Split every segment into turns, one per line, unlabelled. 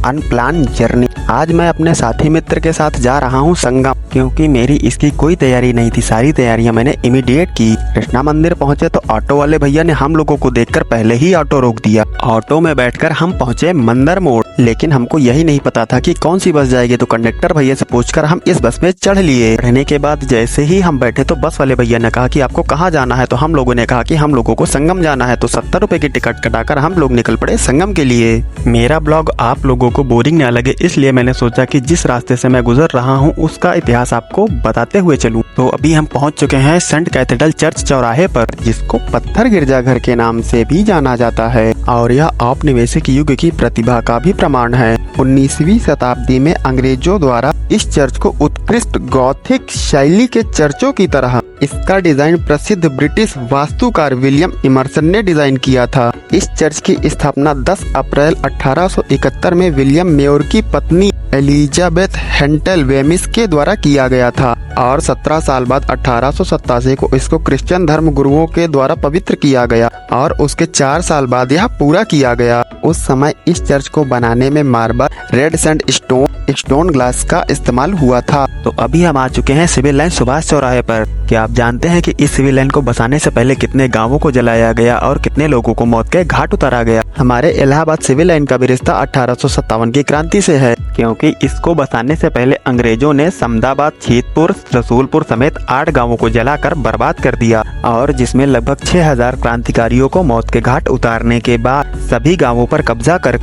Unplan journey. आज मैं अपने साथी मित्र के साथ जा रहा हूँ संगम, क्योंकि मेरी इसकी कोई तैयारी नहीं थी। सारी तैयारियां मैंने इमीडिएट की। कृष्णा मंदिर पहुंचे तो ऑटो वाले भैया ने हम लोगों को देखकर पहले ही ऑटो रोक दिया। ऑटो में बैठकर हम पहुंचे मंदिर मोड़, लेकिन हमको यही नहीं पता था कि कौन सी बस जाएगी। तो कंडक्टर भैया से पूछकर हम इस बस में चढ़ लिए। चढ़ने के बाद जैसे ही हम बैठे तो बस वाले भैया ने कहा कि आपको कहाँ जाना है। तो हम लोगों ने कहा कि हम लोगों को संगम जाना है। तो 70 रुपए की टिकट कटाकर हम लोग निकल पड़े संगम के लिए। मेरा ब्लॉग आप लोगों को बोरिंग न लगे, इसलिए मैंने सोचा कि जिस रास्ते से मैं गुजर रहा हूँ उसका इतिहास आपको बताते हुए चलूं। तो अभी हम पहुंच चुके हैं सेंट कैथेड्रल चर्च चौराहे पर, जिसको पत्थर गिरजाघर के नाम से भी जाना जाता है, और यह औपनिवेशिक युग की प्रतिभा का भी प्रमाण है। 19वीं शताब्दी में अंग्रेजों द्वारा इस चर्च को उत्कृष्ट गॉथिक शैली के चर्चों की तरह इसका डिजाइन प्रसिद्ध ब्रिटिश वास्तुकार विलियम इमर्सन ने डिजाइन किया था। इस चर्च की स्थापना 10 अप्रैल 1871 में विलियम मेयर की पत्नी एलिजाबेथ हेंटल वेमिस के द्वारा किया गया था, और 17 साल बाद 1887 को इसको क्रिश्चियन धर्म गुरुओं के द्वारा पवित्र किया गया, और उसके 4 साल बाद यह पूरा किया गया। उस समय इस चर्च को बनाने में marble, red sand stone glass का इस्तेमाल हुआ था। तो अभी हम आ चुके हैं सिविल लाइन सुभाष चौराहे पर। क्या आप जानते हैं कि इस सिविल लाइन को बसाने से पहले कितने गांवों को जलाया गया और कितने लोगों को मौत के घाट उतारा गया? हमारे इलाहाबाद सिविल लाइन का भी रिश्ता 1857 की क्रांति से है, क्योंकि इसको बसाने से पहले अंग्रेजों ने समदाबाद, छीतपुर, रसूलपुर समेत 8 गांवों को जलाकर बर्बाद कर दिया, और जिसमें लगभग 6000 क्रांतिकारियों को मौत के घाट उतारने के बाद सभी गांवों पर कब्जा कर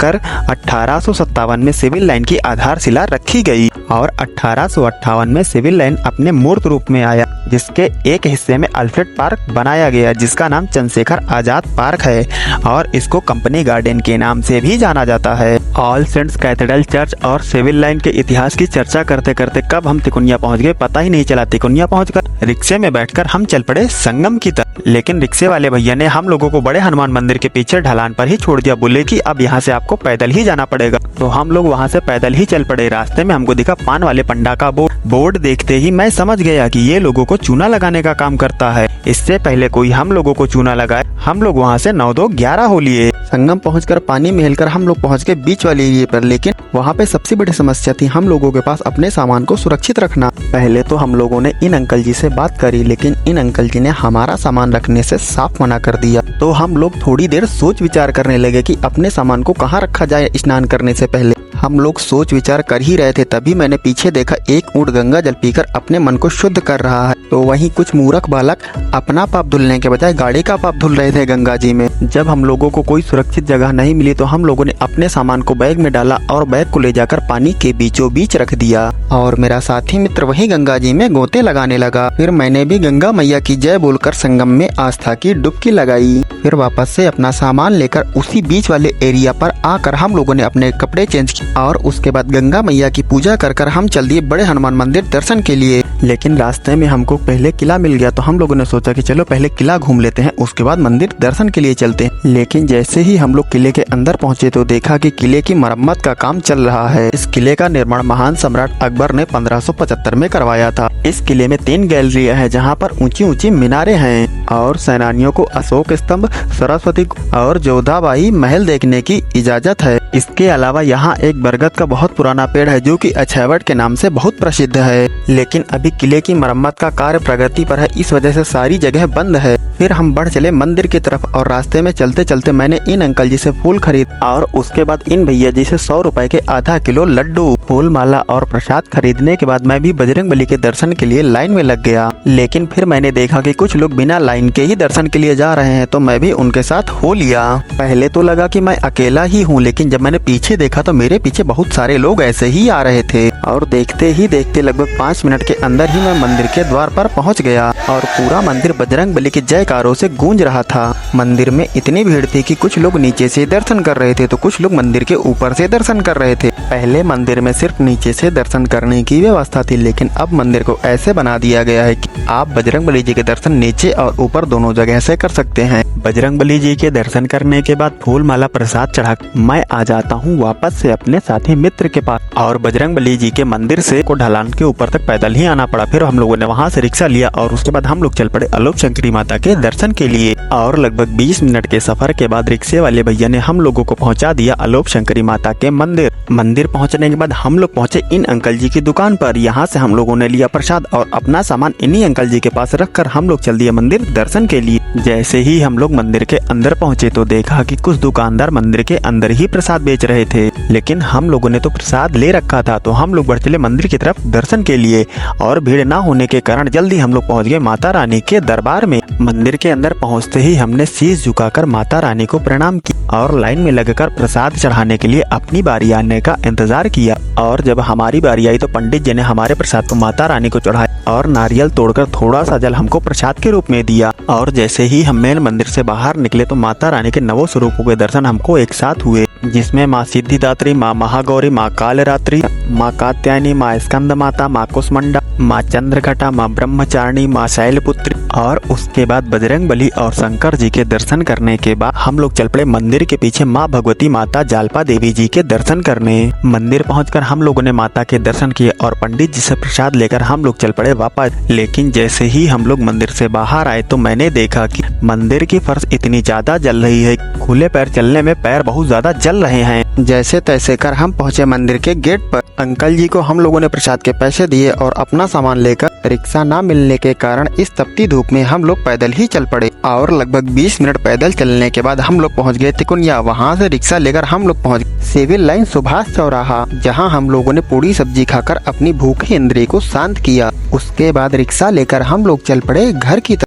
1857 में सिविल लाइन की आधारशिला रखी गई, और 1858 में सिविल लाइन अपने मूर्त रूप में आया, जिसके एक हिस्से में अल्फ्रेड पार्क बनाया गया, जिसका नाम चंद्रशेखर आजाद पार्क है, और इसको कंपनी गार्डन के नाम से भी जाना जाता है। ऑल सेंट्स कैथेड्रल चर्च और सिविल लाइन के इतिहास की चर्चा करते करते कब हम तिकोनिया पहुंच गए पता ही नहीं चला। तिकोनिया पहुंचकर रिक्शे में बैठकर हम चल पड़े संगम की तरफ, लेकिन रिक्शे वाले भैया ने हम लोगों को बड़े हनुमान मंदिर के पीछे ढलान पर ही छोड़ दिया। बोले कि अब यहाँ से आपको पैदल ही जाना पड़ेगा। तो हम लोग वहाँ से पैदल ही चल पड़े। रास्ते में हमको दिखा पान वाले पंडा का बोर्ड देखते ही मैं समझ गया कि ये लोगों को चूना लगाने का काम करता है। इससे पहले कोई हम लोगों को चूना लगाए, हम लोग वहाँ से 9-2-11 हो लिए। संगम पहुंचकर पानी में हिलकर हम लोग पहुंच गए बीच वाले एरिया पर, लेकिन वहाँ पे सबसे बड़ी समस्या थी हम लोगों के पास अपने सामान को सुरक्षित रखना। पहले तो हम लोगों ने इन अंकल जी से बात करी, लेकिन इन अंकल जी ने हमारा सामान रखने से साफ मना कर दिया। तो हम लोग थोड़ी देर सोच विचार करने लगे कि अपने सामान को कहाँ रखा जाए। स्नान करने से पहले हम लोग सोच विचार कर ही रहे थे, तभी मैंने पीछे देखा एक ऊंट गंगा जल पीकर अपने मन को शुद्ध कर रहा है। तो वहीं कुछ मूर्ख बालक अपना पाप धुलने के बजाय गाड़ी का पाप धुल रहे थे गंगा जी में। जब हम लोगों को कोई सुरक्षित जगह नहीं मिली तो हम लोगों ने अपने सामान को बैग में डाला और बैग को ले जाकर पानी के बीचों बीच रख दिया, और मेरा साथी मित्र वही गंगा जी में गोते लगाने लगा। फिर मैंने भी गंगा मैया की जय बोलकर संगम में आस्था की डुबकी लगाई। फिर वापस से अपना सामान लेकर उसी बीच वाले एरिया पर आकर हम लोगों ने अपने कपड़े चेंज किए, और उसके बाद गंगा मैया की पूजा कर हम चल दिए बड़े हनुमान मंदिर दर्शन के लिए। लेकिन रास्ते में हमको पहले किला मिल गया, तो हम लोगों ने सोचा कि चलो पहले किला घूम लेते हैं, उसके बाद मंदिर दर्शन के लिए चलते हैं। लेकिन जैसे ही हम लोग किले के अंदर पहुंचे तो देखा कि किले की मरम्मत का काम चल रहा है। इस किले का निर्माण महान सम्राट अकबर ने 1575 में करवाया था। इस किले में 3 गैलरियां हैं, जहां पर ऊंची ऊंची मीनारें हैं, और सेनानियों को अशोक स्तंभ, सरस्वती और जोधाबाई महल देखने की इजाजत है। इसके अलावा यहाँ एक बरगद का बहुत पुराना पेड़ है, जो कि अक्षयवट के नाम से बहुत प्रसिद्ध है। लेकिन अभी किले की मरम्मत का कार्य प्रगति पर है, इस वजह से सारी जगह बंद है। फिर हम बढ़ चले मंदिर की तरफ, और रास्ते में चलते चलते मैंने इन अंकल जी से फूल खरीद, और उसके बाद इन भैया जी से 100 रुपए के आधा किलो लड्डू, फूल माला और प्रसाद खरीदने के बाद मैं भी बजरंगबली के दर्शन के लिए लाइन में लग गया। लेकिन फिर मैंने देखा कि कुछ लोग बिना लाइन के ही दर्शन के लिए जा रहे हैं, तो मैं भी उनके साथ हो लिया। पहले तो लगा कि मैं अकेला ही हूँ, लेकिन जब मैंने पीछे देखा तो मेरे पीछे बहुत सारे लोग ऐसे ही आ रहे थे, और देखते ही देखते लगभग 5 मिनट के अंदर ही मैं मंदिर के द्वार पर पहुँच गया, और पूरा मंदिर बजरंगबली के जयकारों से गूंज रहा था। मंदिर में इतनी भीड़ थी कि कुछ लोग नीचे से दर्शन कर रहे थे, तो कुछ लोग मंदिर के ऊपर से दर्शन कर रहे थे। पहले मंदिर में सिर्फ नीचे से दर्शन करने की व्यवस्था थी, लेकिन अब मंदिर को ऐसे बना दिया गया है कि आप बजरंगबली जी के दर्शन नीचे और ऊपर दोनों जगह से कर सकते हैं। बजरंगबली जी के दर्शन करने के बाद फूल माला प्रसाद चढ़ा मैं आ जाता हूँ वापस से अपने साथी मित्र के पास, और बजरंगबली जी के मंदिर से को ढलान के ऊपर तक पैदल ही आना पड़ा। फिर हम लोगों ने वहाँ से रिक्शा लिया और उसके बाद हम लोग चल पड़े आलोक शंकरी माता के दर्शन के लिए। और लगभग 20 मिनट के सफर के बाद रिक्शे वाले भैया ने हम लोगों को पहुंचा दिया आलोक शंकरी माता के मंदिर पहुंचने के बाद हम लोग पहुंचे इन अंकल जी की दुकान पर। यहाँ से हम लोगों ने लिया प्रसाद और अपना सामान इन्हीं अंकल जी के पास रखकर हम लोग चल दिए मंदिर दर्शन के लिए। जैसे ही हम लोग मंदिर के अंदर पहुंचे तो देखा कि कुछ दुकानदार मंदिर के अंदर ही प्रसाद बेच रहे थे, लेकिन हम लोगों ने तो प्रसाद ले रखा था तो हम लोग बढ़ चले मंदिर की तरफ दर्शन के लिए। और भीड़ ना होने के कारण जल्दी हम लोग पहुंच गए माता रानी के दरबार में। मंदिर के अंदर पहुंचते ही हमने शीश झुकाकर माता रानी को प्रणाम किया और लाइन में लगकर प्रसाद चढ़ाने के लिए अपनी बारी आने का इंतजार किया। और जब हमारी बारी आई तो पंडित जी ने हमारे प्रसाद को माता रानी को चढ़ाया और नारियल तोड़कर थोड़ा सा जल हमको प्रसाद के रूप में दिया। और जैसे ही हम मेन मंदिर से बाहर निकले तो माता रानी के नवों स्वरूपों के दर्शन हमको एक साथ हुए, जिसमें माँ सिद्धिदात्री, माँ महागौरी, माँ कालरात्रि, माँ कात्यायनी, माँ स्कंद माता, माँ कुष्मांडा, माँ चंद्रघटा, माँ ब्रह्मचारिणी, माँ शैलपुत्री। और उसके बाद बजरंगबली और शंकर जी के दर्शन करने के बाद हम लोग चल पड़े मंदिर के पीछे माँ भगवती माता जालपा देवी जी के दर्शन करने। मंदिर पहुंचकर हम लोगों ने माता के दर्शन किए और पंडित जी से प्रसाद लेकर हम लोग चल पड़े वापस। लेकिन जैसे ही हम लोग मंदिर से बाहर आए तो मैंने देखा कि मंदिर की फर्श इतनी ज्यादा जल रही है, खुले पैर चलने में पैर बहुत ज्यादा जल रहे हैं। जैसे तैसे कर हम पहुंचे मंदिर के गेट पर। अंकल जी को हम लोगों ने प्रसाद के पैसे दिए और अपना सामान लेकर रिक्शा ना मिलने के कारण इस तपती धूप में हम लोग पैदल ही चल पड़े। और लगभग 20 मिनट पैदल चलने के बाद हम लोग पहुंच गए तिकुनिया। वहां से रिक्शा लेकर हम लोग पहुंच गए सिविल लाइन सुभाष चौराहा, जहां हम लोगों ने पूरी सब्जी खाकर अपनी भूखे इंद्रिय को शांत किया। उसके बाद रिक्शा लेकर हम लोग चल पड़े घर की तरफ।